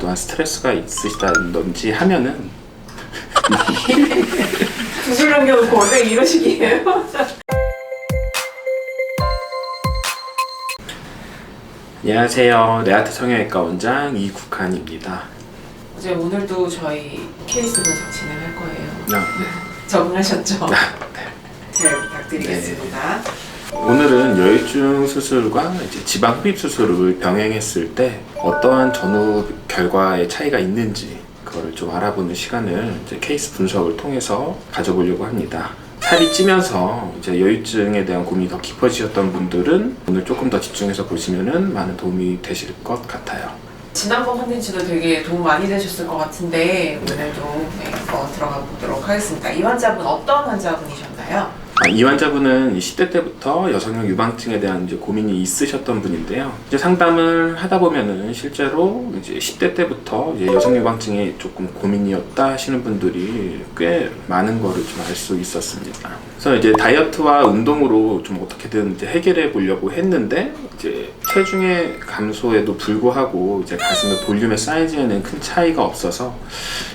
과도한 스트레스가 있으시다든지 하면은 수술 남겨놓고 원래 이런 식이에요? 안녕하세요. 네아트 성형외과 원장 이국한입니다. 이제 오늘도 저희 케이스 분석 진행할 거예요. 네. 적응하셨죠? 네. 잘 부탁드리겠습니다. 오늘은 여유증 수술과 이제 지방 흡입 수술을 병행했을 때 어떠한 전후 결과의 차이가 있는지 그거를 좀 알아보는 시간을 이제 케이스 분석을 통해서 가져보려고 합니다. 살이 찌면서 이제 여유증에 대한 고민이 더 깊어지셨던 분들은 오늘 조금 더 집중해서 보시면은 많은 도움이 되실 것 같아요. 지난번 컨텐츠도 되게 도움 많이 되셨을 것 같은데 오늘도 한번 들어가 보도록 하겠습니다. 이 환자분 어떤 환자분이셨나요? 이 환자분은 10대 때부터 여성형 유방증에 대한 이제 고민이 있으셨던 분인데요. 이제 상담을 하다 보면은 실제로 이제 10대 때부터 이제 여성 유방증이 조금 고민이었다 하시는 분들이 꽤 많은 거를 좀 알 수 있었습니다. 그래서 이제 다이어트와 운동으로 좀 어떻게든 이제 해결해 보려고 했는데 이제 체중의 감소에도 불구하고 이제 가슴의 볼륨의 사이즈에는 큰 차이가 없어서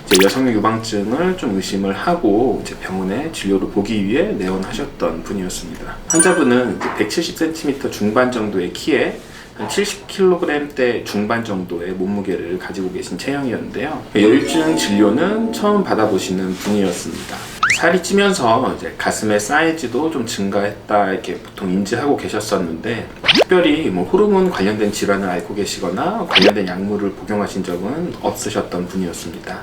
이제 여성형 유방증을 좀 의심을 하고 이제 병원에 진료를 보기 위해 내원하셨던 분이었습니다. 환자분은 170cm 중반 정도의 키에 한 70kg대 중반 정도의 몸무게를 가지고 계신 체형이었는데요. 여유증 진료는 처음 받아보시는 분이었습니다. 살이 찌면서 이제 가슴의 사이즈도 좀 증가했다 이렇게 보통 인지하고 계셨었는데 특별히 뭐 호르몬 관련된 질환을 앓고 계시거나 관련된 약물을 복용하신 적은 없으셨던 분이었습니다.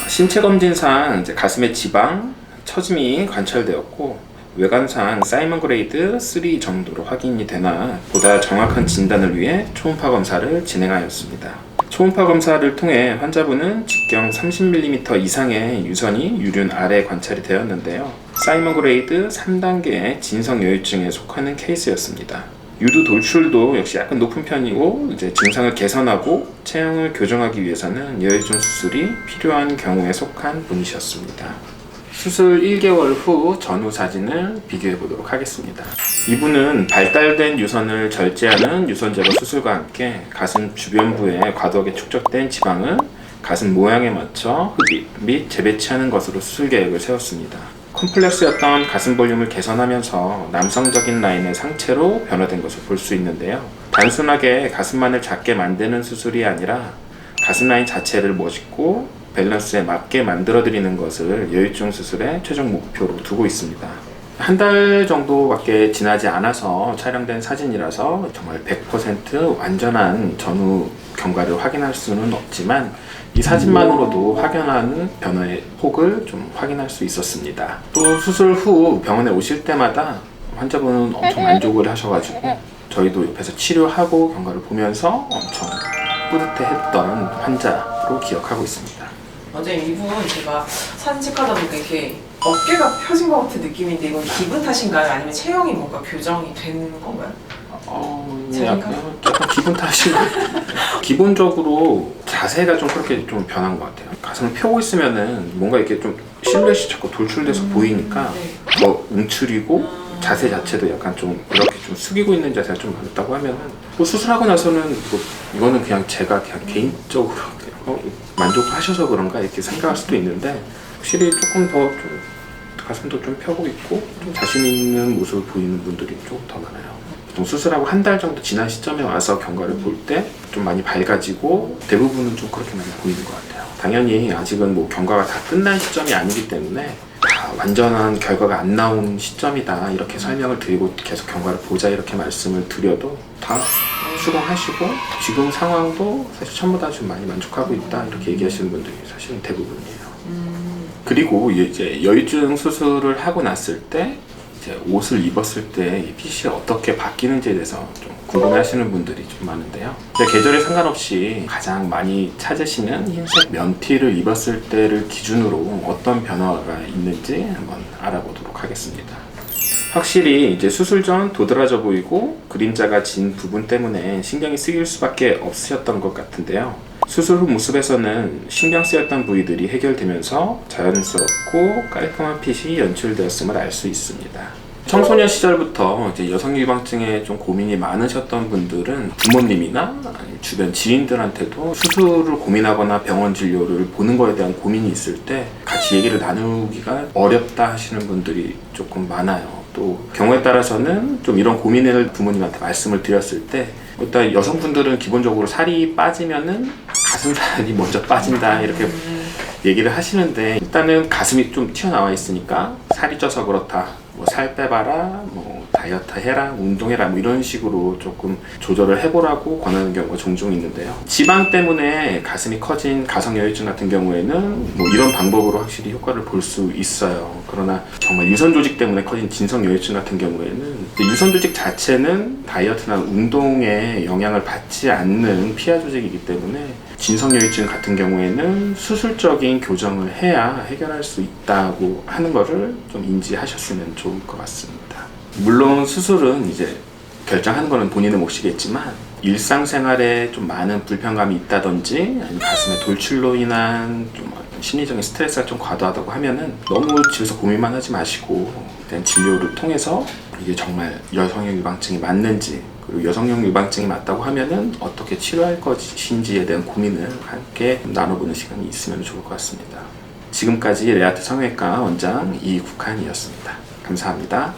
신체 검진상 이제 가슴의 지방, 처짐이 관찰되었고 외관상 사이먼 그레이드 3 정도로 확인이 되나 보다 정확한 진단을 위해 초음파 검사를 진행하였습니다. 초음파 검사를 통해 환자분은 직경 30mm 이상의 유선이 유륜 아래 관찰이 되었는데요. 사이먼 그레이드 3단계의 진성 여유증에 속하는 케이스였습니다. 유두 돌출도 역시 약간 높은 편이고 이제 증상을 개선하고 체형을 교정하기 위해서는 여유증 수술이 필요한 경우에 속한 분이셨습니다. 수술 1개월 후 전후 사진을 비교해 보도록 하겠습니다. 이분은 발달된 유선을 절제하는 유선 제거 수술과 함께 가슴 주변부에 과도하게 축적된 지방을 가슴 모양에 맞춰 흡입 및 재배치하는 것으로 수술 계획을 세웠습니다. 컴플렉스였던 가슴 볼륨을 개선하면서 남성적인 라인의 상체로 변화된 것을 볼 수 있는데요. 단순하게 가슴만을 작게 만드는 수술이 아니라 가슴 라인 자체를 멋있고 밸런스에 맞게 만들어드리는 것을 여유증 수술의 최종 목표로 두고 있습니다. 한 달 정도밖에 지나지 않아서 촬영된 사진이라서 정말 100% 완전한 전후 경과를 확인할 수는 없지만 이 사진만으로도 확연한 변화의 폭을 좀 확인할 수 있었습니다. 또 수술 후 병원에 오실 때마다 환자분은 엄청 만족을 하셔가지고 저희도 옆에서 치료하고 경과를 보면서 엄청 뿌듯해했던 환자로 기억하고 있습니다. 원장님 이분 제가 사진 체크하다 보니까 이렇게 어깨가 펴진 것 같은 느낌인데 이건 기분 탓인가요? 아니면 체형이 뭔가 교정이 된 건가요? 약간 기분 탓인 것 같아요. 기본적으로 자세가 좀 그렇게 좀 변한 것 같아요. 가슴을 펴고 있으면은 뭔가 이렇게 좀 실루엣이 자꾸 돌출돼서 보이니까 더 움츠리고 자세 자체도 약간 좀 이렇게 좀 숙이고 있는 자세가 좀 많았다고 하면은 뭐 수술하고 나서는 이거는 그냥 제가 그냥 개인적으로 만족하셔서 그런가 이렇게 생각할 수도 있는데 확실히 조금 더 좀 가슴도 좀 펴고 있고 좀 자신 있는 모습을 보이는 분들이 조금 더 많아요. 보통 수술하고 한 달 정도 지난 시점에 와서 경과를 볼 때 좀 많이 밝아지고 대부분은 좀 그렇게 많이 보이는 것 같아요. 당연히 아직은 뭐 경과가 다 끝난 시점이 아니기 때문에 다 완전한 결과가 안 나온 시점이다 이렇게 설명을 드리고 계속 경과를 보자 이렇게 말씀을 드려도 다 수긍하시고 지금 상황도 사실 전부 다 좀 많이 만족하고 있다 이렇게 얘기하시는 분들이 사실은 대부분이에요. 그리고 이제 여유증 수술을 하고 났을 때 이제 옷을 입었을 때 이 핏이 어떻게 바뀌는지에 대해서 좀 궁금해하시는 분들이 좀 많은데요. 계절에 상관없이 가장 많이 찾으시는 흰색 면티를 입었을 때를 기준으로 어떤 변화가 있는지 한번 알아보도록 하겠습니다. 확실히 이제 수술 전 도드라져 보이고 그림자가 진 부분 때문에 신경이 쓰일 수밖에 없으셨던 것 같은데요. 수술 후 모습에서는 신경 쓰였던 부위들이 해결되면서 자연스럽고 깔끔한 핏이 연출되었음을 알 수 있습니다. 청소년 시절부터 이제 여성 유방증에 좀 고민이 많으셨던 분들은 부모님이나 아니면 주변 지인들한테도 수술을 고민하거나 병원 진료를 보는 거에 대한 고민이 있을 때 같이 얘기를 나누기가 어렵다 하시는 분들이 조금 많아요. 또 경우에 따라서는 좀 이런 고민을 부모님한테 말씀을 드렸을 때 일단 여성분들은 기본적으로 살이 빠지면은 가슴살이 먼저 빠진다 이렇게 얘기를 하시는데, 일단은 가슴이 좀 튀어나와 있으니까 살이 쪄서 그렇다, 뭐 살 빼봐라, 뭐 다이어트 해라, 운동해라, 뭐 이런 식으로 조금 조절을 해보라고 권하는 경우가 종종 있는데요. 지방 때문에 가슴이 커진 가성 여유증 같은 경우에는 뭐 이런 방법으로 확실히 효과를 볼 수 있어요. 그러나 정말 유선 조직 때문에 커진 진성 여유증 같은 경우에는 유선 조직 자체는 다이어트나 운동에 영향을 받지 않는 피하 조직이기 때문에 진성 여유증 같은 경우에는 수술적인 교정을 해야 해결할 수 있다고 하는 것을 좀 인지하셨으면 좋을 것 같습니다. 물론 수술은 이제 결정하는 거는 본인의 몫이겠지만 일상생활에 좀 많은 불편감이 있다든지 아니면 가슴에 돌출로 인한 좀 심리적인 스트레스가 좀 과도하다고 하면은 너무 집에서 고민만 하지 마시고 일단 진료를 통해서 이게 정말 여성형 유방증이 맞는지, 그리고 여성형 유방증이 맞다고 하면은 어떻게 치료할 것인지에 대한 고민을 함께 나눠보는 시간이 있으면 좋을 것 같습니다. 지금까지 레아트 성형외과 원장 이국한이었습니다. 감사합니다.